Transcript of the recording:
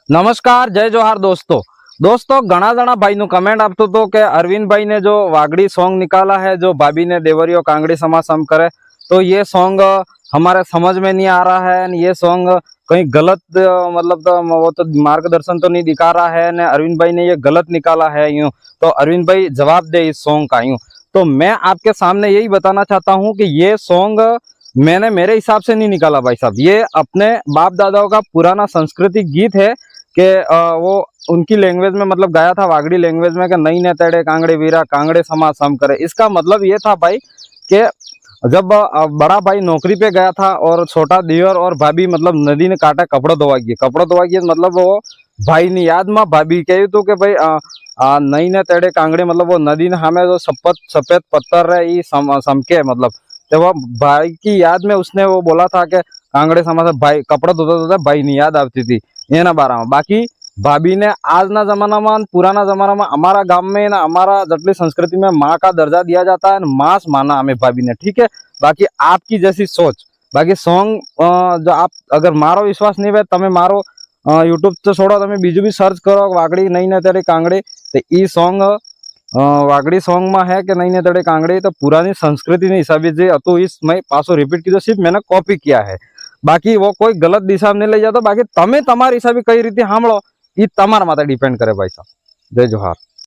नमस्कार, जय जोहार दोस्तों घना जना भाई नु कमेंट आपतो तो कि अरविंद भाई ने जो वागड़ी सॉन्ग निकाला है, जो भाभी ने देवरियो कांगड़ी समाज सम करे, तो ये सॉन्ग हमारे समझ में नहीं आ रहा है। ये सॉन्ग कहीं गलत मतलब तो वो तो मार्गदर्शन तो नहीं दिखा रहा है ने अरविंद भाई ने ये गलत निकाला है यूं। तो अरविंद भाई जवाब दे इस सॉन्ग का यूं। तो मैं आपके सामने यही बताना चाहता हूं कि ये सॉन्ग मैंने मेरे हिसाब से नहीं निकाला भाई साहब। ये अपने बाप दादाओं का पुराना सांस्कृतिक गीत है कि वो उनकी लैंग्वेज में मतलब गाया था, वागड़ी लैंग्वेज में कि नहीं ने तेड़े कांगड़े वीरा कांगड़े समाज सम करे। इसका मतलब ये था भाई कि जब बड़ा भाई नौकरी पे गया था और छोटा दियर और भाभी मतलब नदी ने काटा कपड़ा धोवा गए मतलब वो भाई ने याद में भाभी कही तो कि भाई नहीं ने तेड़े कांगड़े मतलब वो नदी ने हमें जो सफेद पत्थर है ये समके मतलब। तो वो भाई की याद में उसने वो बोला था कि कांगड़े समाज भाई कपड़ा धोता धोता भाई नहीं याद आती थी एना बारा में। बाकी भाभी ने आज ना जमाना में पुराना जमाना में हमारा गांव में ना हमारा जटली संस्कृति में माँ का दर्जा दिया जाता है, मास माना हमें भाभी ने, ठीक है। बाकी आपकी जैसी सोच, बाकी सॉन्ग जो आप अगर मारो विश्वास नहीं भाई तमें मारो यूट्यूब तो छोड़ो, तमें बीजू भी सर्च करो वागड़ी नहीं ने तेरे कांगड़े, तो ई सॉन्ग वागड़ी सॉन्ग में है कि नहीं ने तेरे कांगड़े तो पुरानी संस्कृति ने हिसाब से तो इस मैं पासो रिपीट की सिर्फ मैंने कॉपी किया है। बाकी वो कोई गलत दिशा में नहीं ले जाता। बाकी तमे तमारी हिसाबे कई रीते सांभळो ई तमारा माथे डिपेंड करे भाई साहब। जय जोहार।